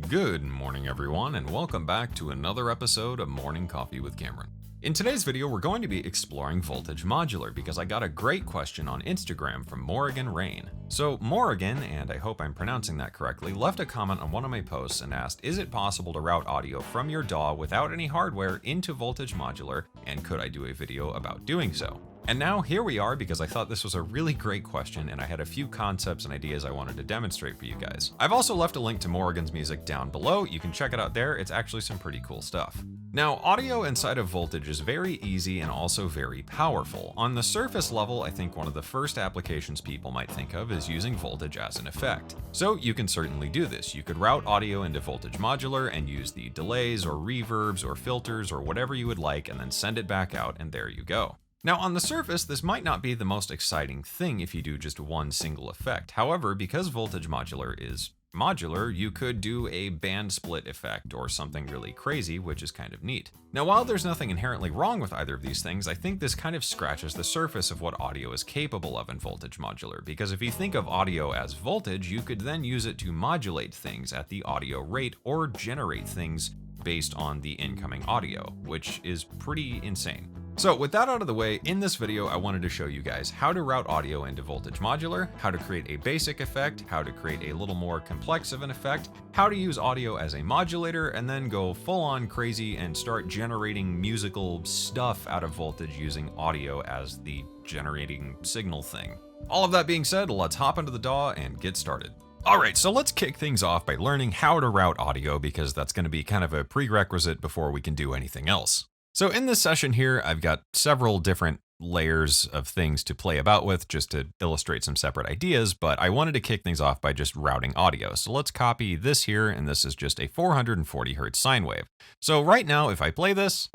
Good morning, everyone, and welcome back to another episode of Morning Coffee with Cameron. In today's video, we're going to be exploring voltage modular because I got a great question on Instagram from Morrigan Rain. So Morrigan, and I hope I'm pronouncing that correctly, left a comment on one of my posts and asked, is it possible to route audio from your DAW without any hardware into voltage modular, and could I do a video about doing so? And now here we are because I thought this was a really great question and I had a few concepts and ideas I wanted to demonstrate for you guys. I've also left a link to Morrigan's music down below. You can check it out there. It's actually some pretty cool stuff. Now, audio inside of voltage is very easy and also very powerful. On the surface level, I think one of the first applications people might think of is using voltage as an effect. So you can certainly do this. You could route audio into voltage modular and use the delays or reverbs or filters or whatever you would like and then send it back out, and there you go. Now, on the surface, this might not be the most exciting thing if you do just one single effect. However, because voltage modular is modular, you could do a band split effect or something really crazy, which is kind of neat. Now, while there's nothing inherently wrong with either of these things, I think this kind of scratches the surface of what audio is capable of in voltage modular, because if you think of audio as voltage, you could then use it to modulate things at the audio rate or generate things based on the incoming audio, which is pretty insane. So with that out of the way, in this video, I wanted to show you guys how to route audio into voltage modular, how to create a basic effect, how to create a little more complex of an effect, how to use audio as a modulator, and then go full on crazy and start generating musical stuff out of voltage using audio as the generating signal thing. All of that being said, let's hop into the DAW and get started. Alright, so let's kick things off by learning how to route audio because that's going to be kind of a prerequisite before we can do anything else. So in this session here, I've got several different layers of things to play about with just to illustrate some separate ideas, but I wanted to kick things off by just routing audio. So let's copy this here, and this is just a 440 Hertz sine wave. So right now, if I play this,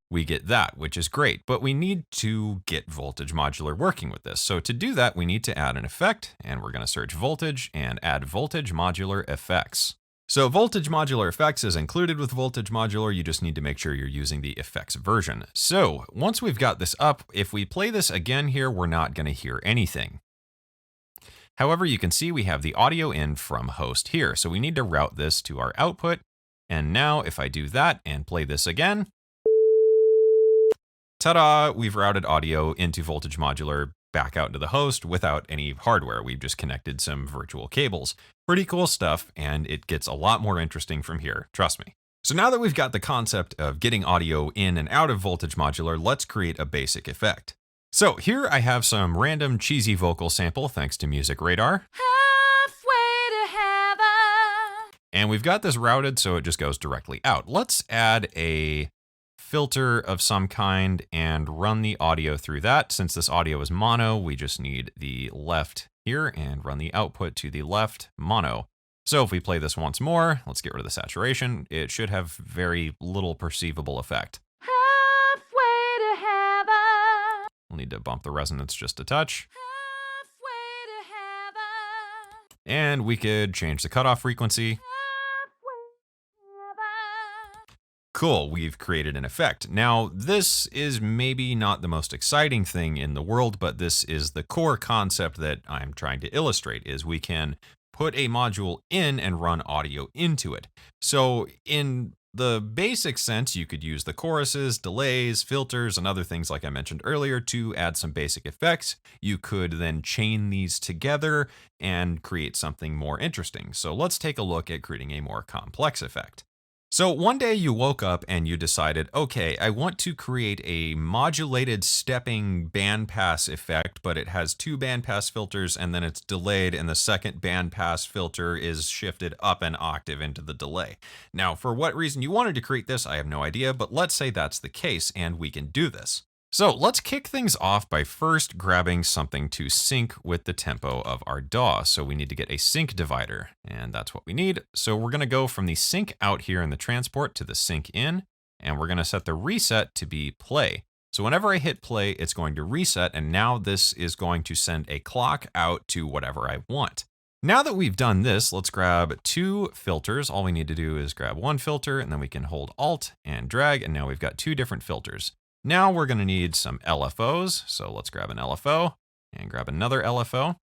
we get that, which is great, but we need to get voltage modular working with this. So to do that, we need to add an effect, and we're going to search voltage and add voltage modular effects. So voltage modular effects is included with voltage modular. You just need to make sure you're using the effects version. So once we've got this up, if we play this again here, we're not going to hear anything. However, you can see we have the audio in from host here. So we need to route this to our output. And now if I do that and play this again, ta-da, we've routed audio into voltage modular back out into the host without any hardware. We've just connected some virtual cables. Pretty cool stuff, and it gets a lot more interesting from here, trust me. So now that we've got the concept of getting audio in and out of voltage modular, let's create a basic effect. So here I have some random cheesy vocal sample thanks to Music Radar. Halfway to heaven. And we've got this routed so it just goes directly out. Let's add a filter of some kind and run the audio through that. Since this audio is mono, we just need the left here and run the output to the left mono. So if we play this once more, let's get rid of the saturation. It should have very little perceivable effect. Halfway to heaven. We'll need to bump the resonance just a touch. Halfway to heaven. And we could change the cutoff frequency. Cool, we've created an effect. Now, this is maybe not the most exciting thing in the world, but this is the core concept that I'm trying to illustrate, is we can put a module in and run audio into it. So in the basic sense, you could use the choruses, delays, filters, and other things like I mentioned earlier to add some basic effects. You could then chain these together and create something more interesting. So let's take a look at creating a more complex effect. So one day you woke up and you decided, okay, I want to create a modulated stepping bandpass effect, but it has two bandpass filters and then it's delayed and the second bandpass filter is shifted up an octave into the delay. Now, for what reason you wanted to create this, I have no idea, but let's say that's the case and we can do this. So let's kick things off by first grabbing something to sync with the tempo of our DAW. So we need to get a sync divider, and that's what we need. So we're going to go from the sync out here in the transport to the sync in, and we're going to set the reset to be play. So whenever I hit play, it's going to reset, and now this is going to send a clock out to whatever I want. Now that we've done this, let's grab two filters. All we need to do is grab one filter, and then we can hold Alt and drag, and now we've got two different filters. Now we're going to need some LFOs, so let's grab an LFO and grab another LFO.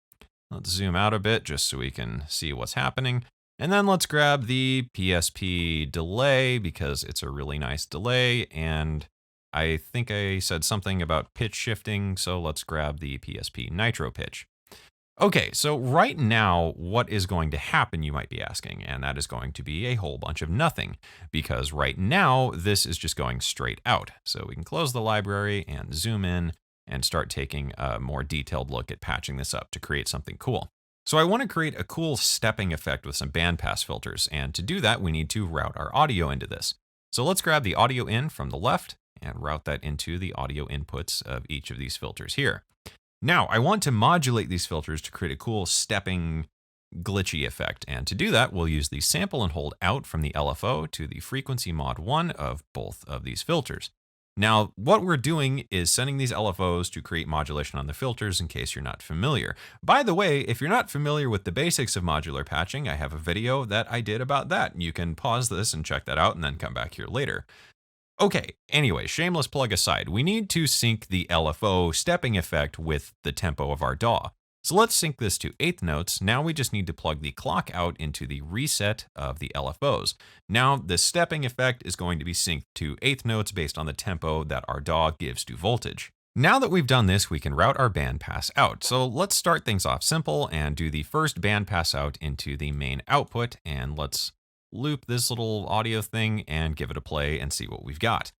Let's zoom out a bit just so we can see what's happening. And then let's grab the PSP delay because it's a really nice delay. And I think I said something about pitch shifting, so let's grab the PSP nitro pitch. Okay, so right now, what is going to happen, you might be asking, and that is going to be a whole bunch of nothing, because right now, this is just going straight out. So we can close the library and zoom in and start taking a more detailed look at patching this up to create something cool. So I want to create a cool stepping effect with some bandpass filters, and to do that, we need to route our audio into this. So let's grab the audio in from the left and route that into the audio inputs of each of these filters here. Now, I want to modulate these filters to create a cool stepping glitchy effect, and to do that, we'll use the sample and hold out from the LFO to the frequency mod 1 of both of these filters. Now, what we're doing is sending these LFOs to create modulation on the filters in case you're not familiar. By the way, if you're not familiar with the basics of modular patching, I have a video that I did about that. You can pause this and check that out and then come back here later. Okay, anyway, shameless plug aside, we need to sync the LFO stepping effect with the tempo of our DAW. So let's sync this to eighth notes. Now we just need to plug the clock out into the reset of the LFOs. Now the stepping effect is going to be synced to eighth notes based on the tempo that our DAW gives to voltage. Now that we've done this, we can route our bandpass out. So let's start things off simple and do the first bandpass out into the main output, and let's loop this little audio thing and give it a play and see what we've got.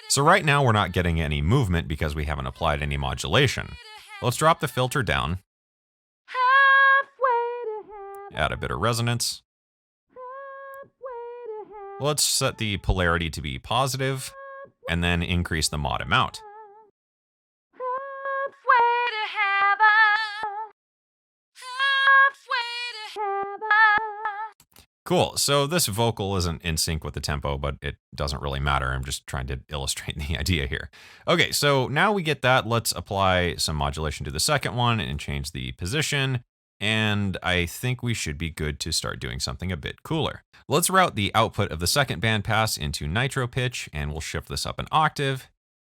So right now we're not getting any movement because we haven't applied any modulation. Let's drop the filter down, add a bit of resonance. Let's set the polarity to be positive and then increase the mod amount. Cool, so this vocal isn't in sync with the tempo, but it doesn't really matter. I'm just trying to illustrate the idea here. Okay, so now we get that. Let's apply some modulation to the second one and change the position. And I think we should be good to start doing something a bit cooler. Let's route the output of the second bandpass into nitro pitch, and we'll shift this up an octave,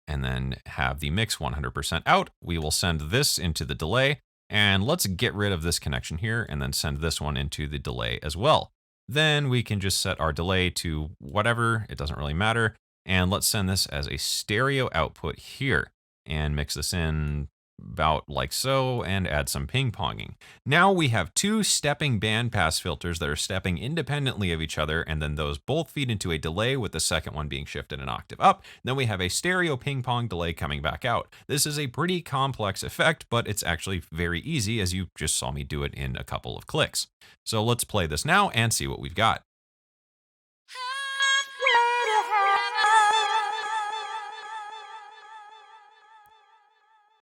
and then have the mix 100% out. We will send this into the delay, and let's get rid of this connection here, and then send this one into the delay as well. Then we can just set our delay to whatever, it doesn't really matter. And let's send this as a stereo output here and mix this in about like so and add some ping-ponging. Now we have two stepping bandpass filters that are stepping independently of each other, and then those both feed into a delay with the second one being shifted an octave up. Then we have a stereo ping-pong delay coming back out. This is a pretty complex effect, but it's actually very easy, as you just saw me do it in a couple of clicks. So let's play this now and see what we've got.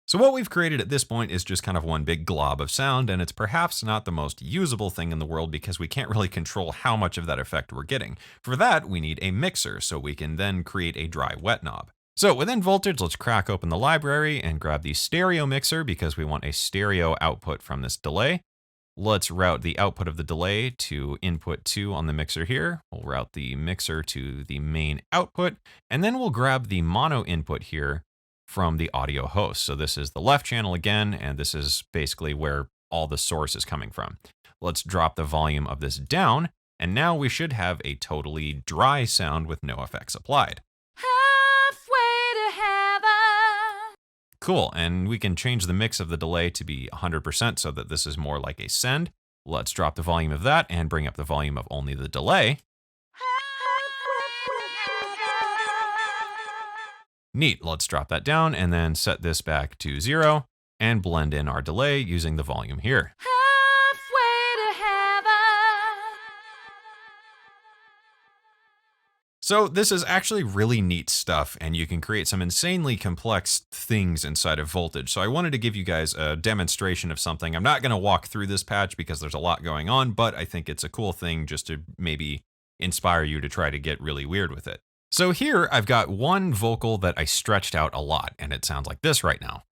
So what we've created at this point is just kind of one big glob of sound, and it's perhaps not the most usable thing in the world because we can't really control how much of that effect we're getting. For that, we need a mixer, so we can then create a dry wet knob. So within Voltage, let's crack open the library and grab the stereo mixer because we want a stereo output from this delay. Let's route the output of the delay to input 2 on the mixer here. We'll route the mixer to the main output, and then we'll grab the mono input here from the audio host. So this is the left channel again, and this is basically where all the source is coming from. Let's drop the volume of this down, and now we should have a totally dry sound with no effects applied. Cool, and we can change the mix of the delay to be 100% so that this is more like a send. Let's drop the volume of that and bring up the volume of only the delay. Neat, let's drop that down and then set this back to 0 and blend in our delay using the volume here. So this is actually really neat stuff, and you can create some insanely complex things inside of Voltage. So I wanted to give you guys a demonstration of something. I'm not going to walk through this patch because there's a lot going on, but I think it's a cool thing just to maybe inspire you to try to get really weird with it. So here I've got one vocal that I stretched out a lot, and it sounds like this right now.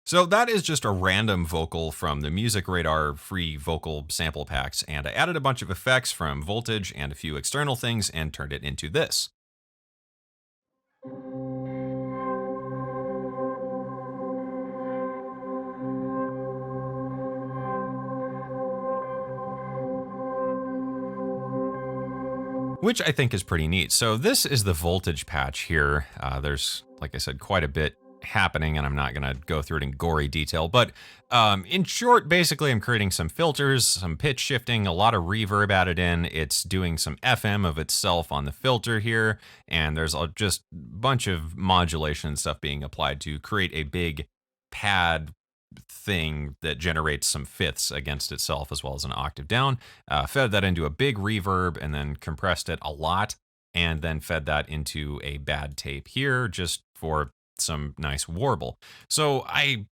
So that is just a random vocal from the Music Radar free vocal sample packs, and I added a bunch of effects from Voltage and a few external things and turned it into this. Which I think is pretty neat. So this is the voltage patch here. There's, like I said, quite a bit happening, and I'm not going to go through it in gory detail. But in short, basically, I'm creating some filters, some pitch shifting, a lot of reverb added in. It's doing some FM of itself on the filter here, and there's just a bunch of modulation and stuff being applied to create a big pad thing that generates some fifths against itself as well as an octave down. Fed that into a big reverb and then compressed it a lot, and then fed that into a bad tape here just for some nice warble. So I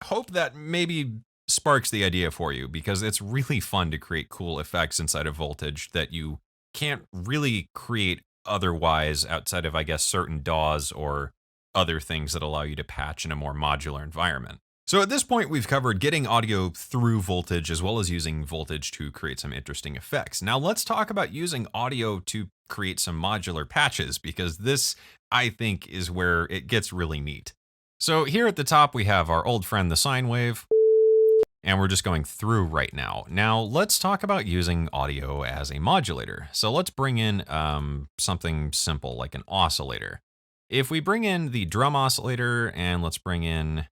hope that maybe sparks the idea for you, because it's really fun to create cool effects inside of Voltage that you can't really create otherwise outside of, I guess, certain DAWs or other things that allow you to patch in a more modular environment. So at this point, we've covered getting audio through Voltage as well as using Voltage to create some interesting effects. Now let's talk about using audio to create some modular patches, because this, I think, is where it gets really neat. So here at the top, we have our old friend, the sine wave, and we're just going through right now. Now let's talk about using audio as a modulator. So let's bring in something simple like an oscillator. If we bring in the drum oscillator and let's bring in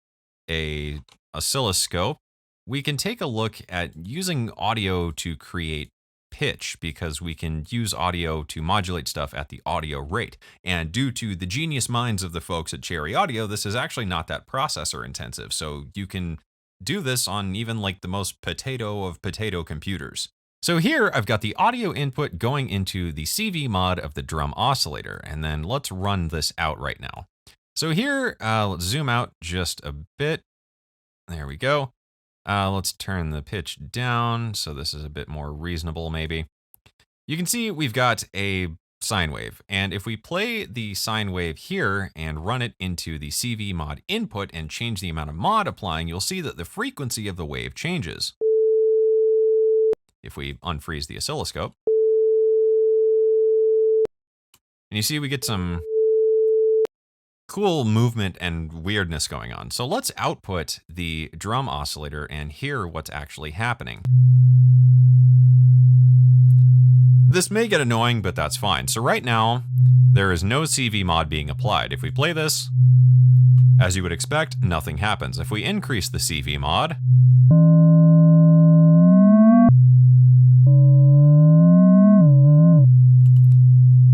a oscilloscope, we can take a look at using audio to create pitch, because we can use audio to modulate stuff at the audio rate. And due to the genius minds of the folks at Cherry Audio, this is actually not that processor intensive. So you can do this on even like the most potato of potato computers. So here I've got the audio input going into the CV mod of the drum oscillator, and then let's run this out right now. So here, let's zoom out just a bit. There we go. Let's turn the pitch down so this is a bit more reasonable maybe. You can see we've got a sine wave, and if we play the sine wave here and run it into the CV mod input and change the amount of mod applying, you'll see that the frequency of the wave changes. If we unfreeze the oscilloscope, and you see we get some cool movement and weirdness going on. So let's output the drum oscillator and hear what's actually happening. This may get annoying, but that's fine. So right now, there is no CV mod being applied. If we play this, as you would expect, nothing happens. If we increase the CV mod,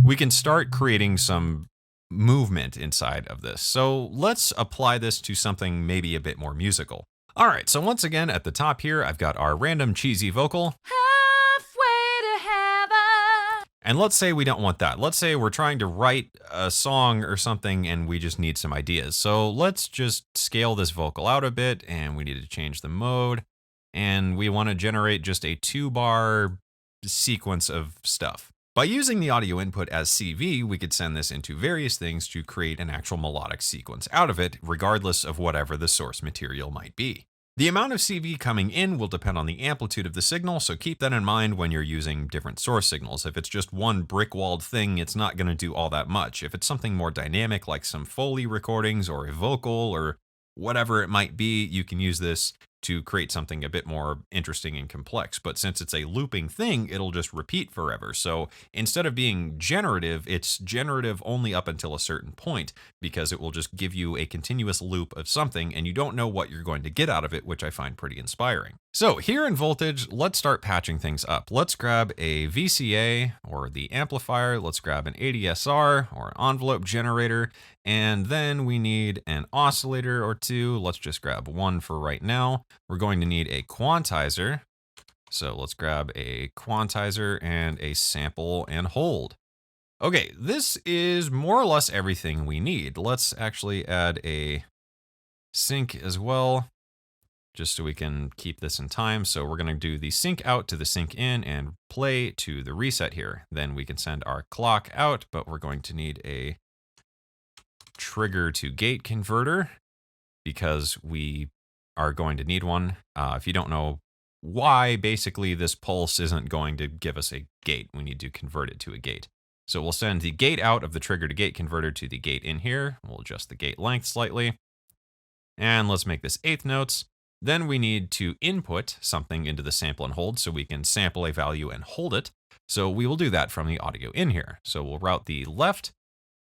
we can start creating some movement inside of this. So let's apply this to something maybe a bit more musical. All right, so once again, at the top here, I've got our random cheesy vocal. Halfway to heaven. And let's say we don't want that. Let's say we're trying to write a song or something and we just need some ideas. So let's just scale this vocal out a bit, and we need to change the mode. And we want to generate just a 2-bar sequence of stuff. By using the audio input as CV, we could send this into various things to create an actual melodic sequence out of it, regardless of whatever the source material might be. The amount of CV coming in will depend on the amplitude of the signal, so keep that in mind when you're using different source signals. If it's just one brick-walled thing, it's not going to do all that much. If it's something more dynamic, like some Foley recordings or a vocal or whatever it might be, you can use this to create something a bit more interesting and complex. But since it's a looping thing, it'll just repeat forever. So instead of being generative, it's generative only up until a certain point, because it will just give you a continuous loop of something and you don't know what you're going to get out of it, which I find pretty inspiring. So here in Voltage, let's start patching things up. Let's grab a VCA or the amplifier. Let's grab an ADSR or envelope generator. And then we need an oscillator or two. Let's just grab one for right now. We're going to need a quantizer. So let's grab a quantizer and a sample and hold. Okay, this is more or less everything we need. Let's actually add a sync as well, just so we can keep this in time. So we're going to do the sync out to the sync in and play to the reset here. Then we can send our clock out, but we're going to need a trigger to gate converter, because we are going to need one. If you don't know why, basically this pulse isn't going to give us a gate. We need to convert it to a gate. So we'll send the gate out of the trigger to gate converter to the gate in here. We'll adjust the gate length slightly. And let's make this eighth notes. Then we need to input something into the sample and hold so we can sample a value and hold it. So we will do that from the audio in here. So we'll route the left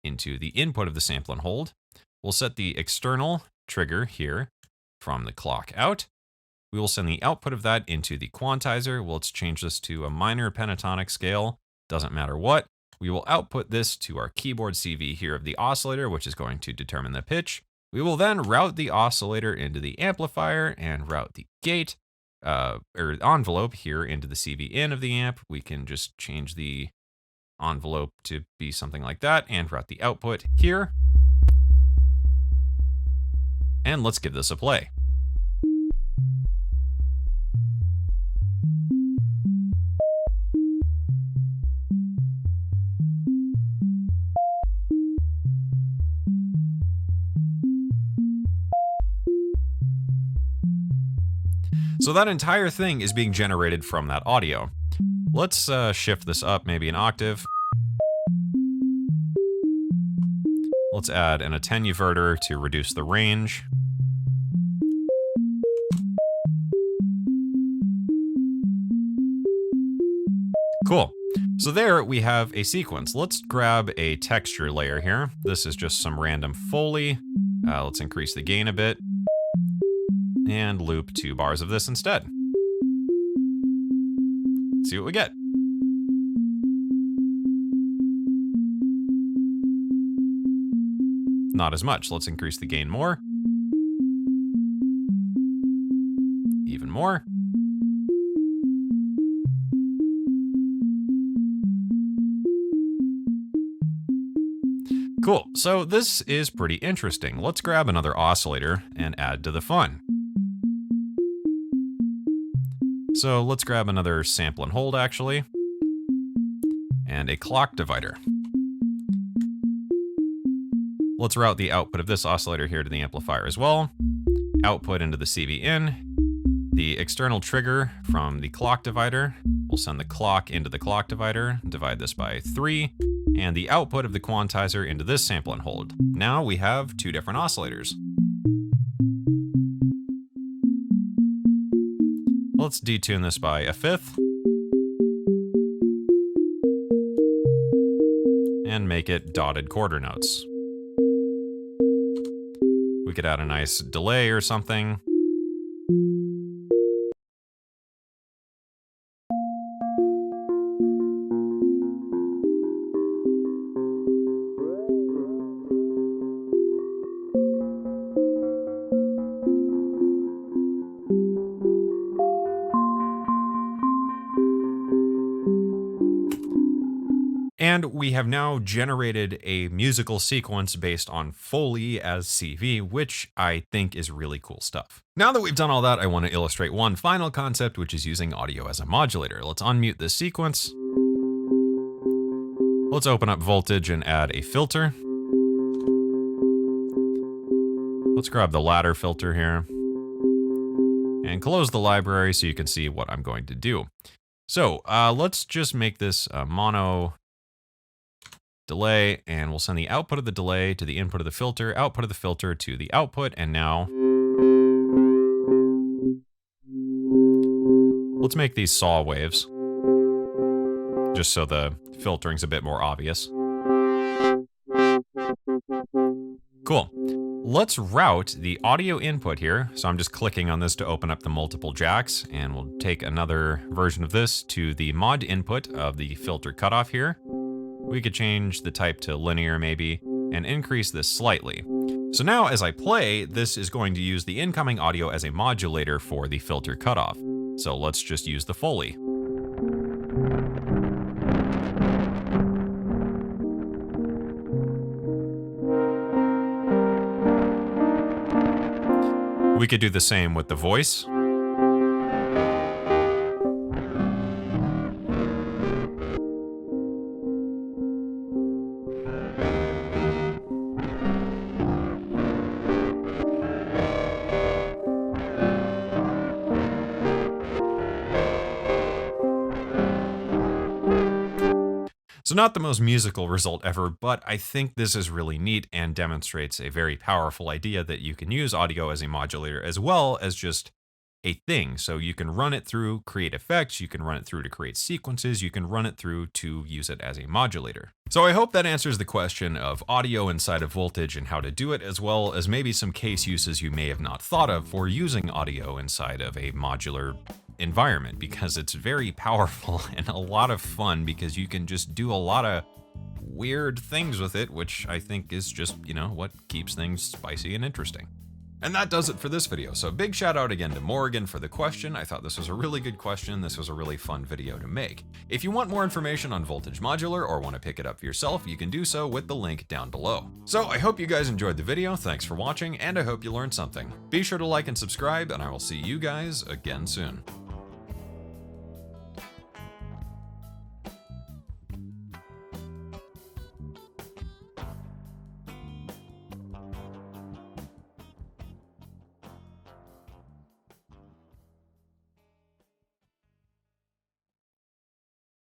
into the input of the sample and hold. We'll set the external trigger here from the clock out. We will send the output of that into the quantizer. Well, let's change this to a minor pentatonic scale. Doesn't matter what. We will output this to our keyboard CV here of the oscillator, which is going to determine the pitch. We will then route the oscillator into the amplifier and route the gate or envelope here into the CV in of the amp. We can just change the envelope to be something like that and route the output here. And let's give this a play. So that entire thing is being generated from that audio. Let's shift this up maybe an octave. Let's add an attenuverter to reduce the range. Cool. So there we have a sequence. Let's grab a texture layer here. This is just some random Foley. Let's increase the gain a bit. And loop 2 bars of this instead. See what we get. Not as much. Let's increase the gain more. Even more. Cool. So this is pretty interesting. Let's grab another oscillator and add to the fun. So let's grab another sample and hold, actually, and a clock divider. Let's route the output of this oscillator here to the amplifier as well. Output into the CV in. The external trigger from the clock divider. We'll send the clock into the clock divider, divide this by 3, and the output of the quantizer into this sample and hold. Now we have 2 different oscillators. Let's detune this by a 5th. And make it dotted quarter notes. We could add a nice delay or something. And we have now generated a musical sequence based on Foley as CV, which I think is really cool stuff. Now that we've done all that, I want to illustrate one final concept, which is using audio as a modulator. Let's unmute this sequence. Let's open up voltage and add a filter. Let's grab the ladder filter here and close the library so you can see what I'm going to do. So let's just make this a mono delay, and we'll send the output of the delay to the input of the filter, output of the filter to the output, and now let's make these saw waves, just so the filtering's a bit more obvious. Cool. Let's route the audio input here. So I'm just clicking on this to open up the multiple jacks, and we'll take another version of this to the mod input of the filter cutoff here. We could change the type to linear maybe, and increase this slightly. So now as I play, this is going to use the incoming audio as a modulator for the filter cutoff. So let's just use the Foley. We could do the same with the voice. So not the most musical result ever, but I think this is really neat and demonstrates a very powerful idea that you can use audio as a modulator as well as just a thing. So you can run it through, create effects, you can run it through to create sequences, you can run it through to use it as a modulator. So I hope that answers the question of audio inside of Voltage and how to do it, as well as maybe some case uses you may have not thought of for using audio inside of a modular environment, because it's very powerful and a lot of fun because you can just do a lot of weird things with it, which I think is just, what keeps things spicy and interesting. And that does it for this video. So big shout out again to Morrigan for the question. I thought this was a really good question. This was a really fun video to make. If you want more information on Voltage Modular or want to pick it up for yourself, you can do so with the link down below. So I hope you guys enjoyed the video. Thanks for watching, and I hope you learned something. Be sure to like and subscribe, and I will see you guys again soon.